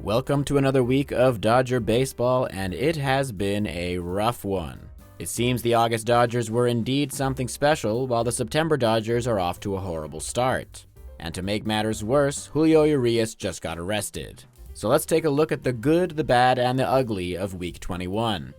Welcome to another week of Dodger baseball, and it has been a rough one. It seems the August Dodgers were indeed something special, while the September Dodgers are off to a horrible start. And to make matters worse, Julio Urias just got arrested. So let's take a look at the good, the bad, and the ugly of Week 21.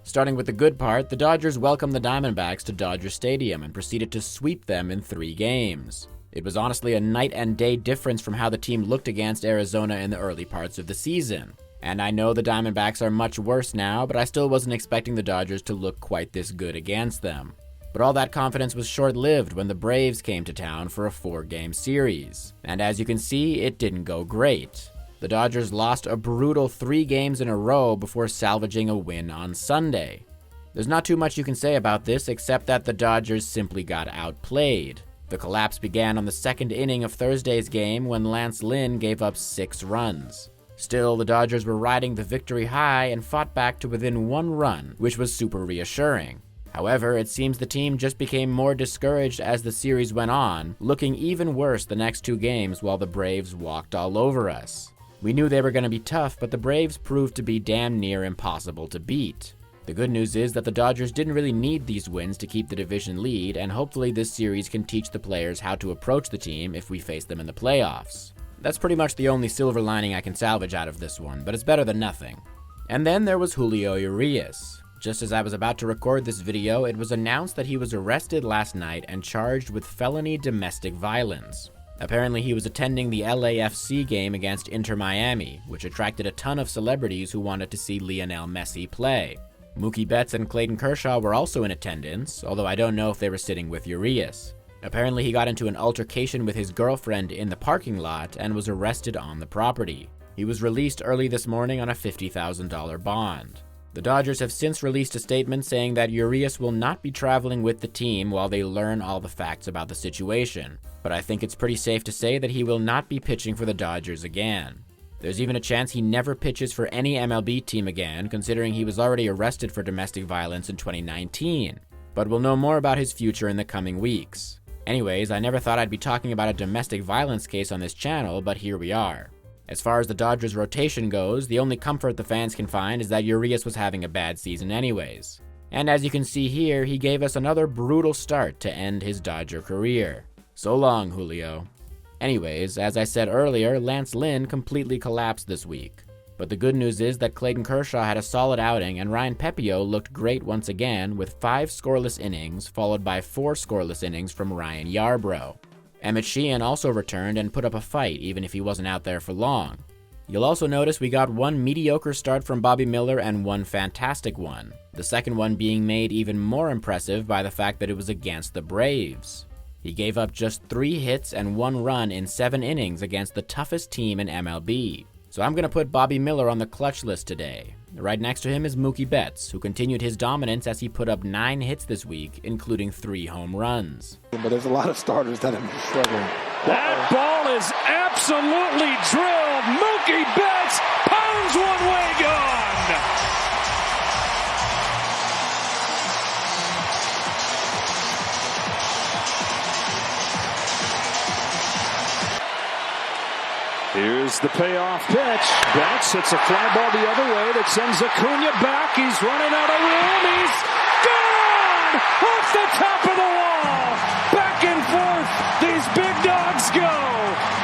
Starting with the good part, the Dodgers welcomed the Diamondbacks to Dodger Stadium and proceeded to sweep them in 3 games. It was honestly a night and day difference from how the team looked against Arizona in the early parts of the season. And I know the Diamondbacks are much worse now, but I still wasn't expecting the Dodgers to look quite this good against them. But all that confidence was short-lived when the Braves came to town for a 4-game series. And as you can see, it didn't go great. The Dodgers lost a brutal 3 games in a row before salvaging a win on Sunday. There's not too much you can say about this except that the Dodgers simply got outplayed. The collapse began on the 2nd inning of Thursday's game when Lance Lynn gave up 6 runs. Still, the Dodgers were riding the victory high and fought back to within 1 run, which was super reassuring. However, it seems the team just became more discouraged as the series went on, looking even worse the next 2 games while the Braves walked all over us. We knew they were going to be tough, but the Braves proved to be damn near impossible to beat. The good news is that the Dodgers didn't really need these wins to keep the division lead, and hopefully this series can teach the players how to approach the team if we face them in the playoffs. That's pretty much the only silver lining I can salvage out of this one, but it's better than nothing. And then there was Julio Urias. Just as I was about to record this video, it was announced that he was arrested last night and charged with felony domestic violence. Apparently he was attending the LAFC game against Inter Miami, which attracted a ton of celebrities who wanted to see Lionel Messi play. Mookie Betts and Kolten Kershaw were also in attendance, although I don't know if they were sitting with Urias. Apparently he got into an altercation with his girlfriend in the parking lot and was arrested on the property. He was released early this morning on a $50,000 bond. The Dodgers have since released a statement saying that Urias will not be traveling with the team while they learn all the facts about the situation, but I think it's pretty safe to say that he will not be pitching for the Dodgers again. There's even a chance he never pitches for any MLB team again, considering he was already arrested for domestic violence in 2019. But we'll know more about his future in the coming weeks. Anyways, I never thought I'd be talking about a domestic violence case on this channel, but here we are. As far as the Dodgers rotation goes, the only comfort the fans can find is that Urias was having a bad season anyways. And as you can see here, he gave us another brutal start to end his Dodger career. So long, Julio. Anyways, as I said earlier, Lance Lynn completely collapsed this week. But the good news is that Kolten Kershaw had a solid outing and Ryan Pepiot looked great once again with 5 scoreless innings followed by 4 scoreless innings from Ryan Yarbrough. Emmett Sheehan also returned and put up a fight even if he wasn't out there for long. You'll also notice we got 1 mediocre start from Bobby Miller and 1 fantastic one, the second one being made even more impressive by the fact that it was against the Braves. He gave up just 3 hits and 1 run in 7 innings against the toughest team in MLB. So I'm going to put Bobby Miller on the clutch list today. Right next to him is Mookie Betts, who continued his dominance as he put up 9 hits this week, including 3 home runs. But there's a lot of starters that are struggling. That ball is absolutely drilled. Mookie Betts pounds one way gone. Here's the payoff pitch. Betts hits a fly ball the other way that sends Acuna back. He's running out of room. He's gone! Off the top of the wall! Back and forth, these big dogs go.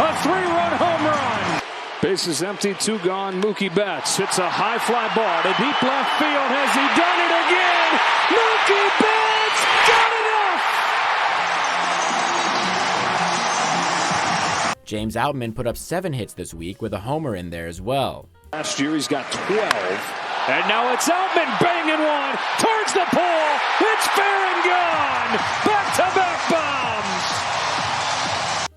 A 3-run home run. Bases empty, 2 gone. Mookie Betts hits a high fly ball to deep left field. Has he done it again? Mookie Betts got it off! James Outman put up 7 hits this week with a homer in there as well. Last year he's got 12. And now it's Outman banging one towards the pole. It's fair and gone. Back-to-back bombs.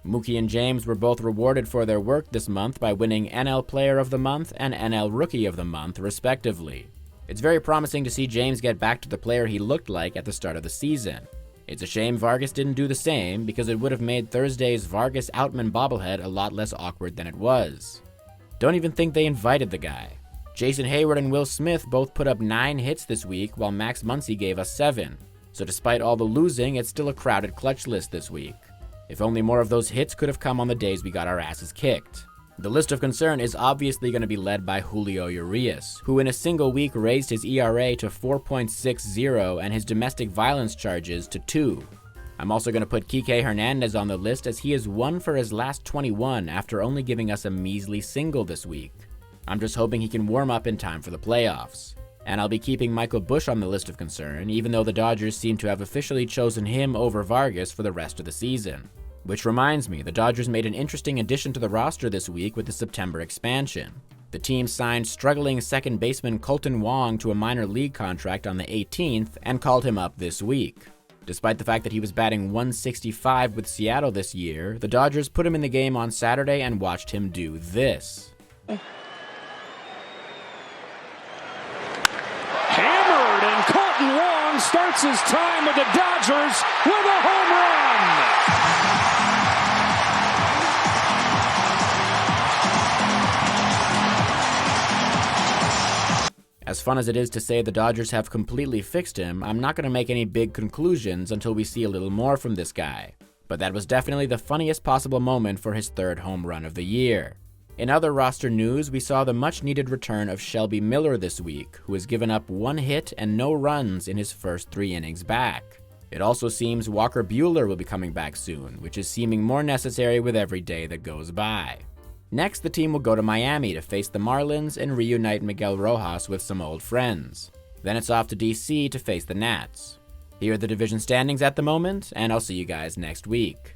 Mookie and James were both rewarded for their work this month by winning NL Player of the Month and NL Rookie of the Month, respectively. It's very promising to see James get back to the player he looked like at the start of the season. It's a shame Vargas didn't do the same, because it would have made Thursday's Vargas-Outman bobblehead a lot less awkward than it was. Don't even think they invited the guy. Jason Hayward and Will Smith both put up 9 hits this week, while Max Muncy gave us 7. So despite all the losing, it's still a crowded clutch list this week. If only more of those hits could have come on the days we got our asses kicked. The list of concern is obviously going to be led by Julio Urias, who in a single week raised his ERA to 4.60 and his domestic violence charges to 2. I'm also going to put Kike Hernandez on the list as he is 1 for his last 21 after only giving us a measly single this week. I'm just hoping he can warm up in time for the playoffs. And I'll be keeping Michael Busch on the list of concern, even though the Dodgers seem to have officially chosen him over Vargas for the rest of the season. Which reminds me, the Dodgers made an interesting addition to the roster this week with the September expansion. The team signed struggling second baseman Kolten Wong to a minor league contract on the 18th and called him up this week. Despite the fact that he was batting .165 with Seattle this year, the Dodgers put him in the game on Saturday and watched him do this. Hammered, and Kolten Wong starts his time with the Dodgers with a home run. As fun as it is to say the Dodgers have completely fixed him, I'm not going to make any big conclusions until we see a little more from this guy. But that was definitely the funniest possible moment for his 3rd home run of the year. In other roster news, we saw the much-needed return of Shelby Miller this week, who has given up 1 hit and no runs in his first 3 innings back. It also seems Walker Buehler will be coming back soon, which is seeming more necessary with every day that goes by. Next, the team will go to Miami to face the Marlins and reunite Miguel Rojas with some old friends. Then it's off to DC to face the Nats. Here are the division standings at the moment, and I'll see you guys next week.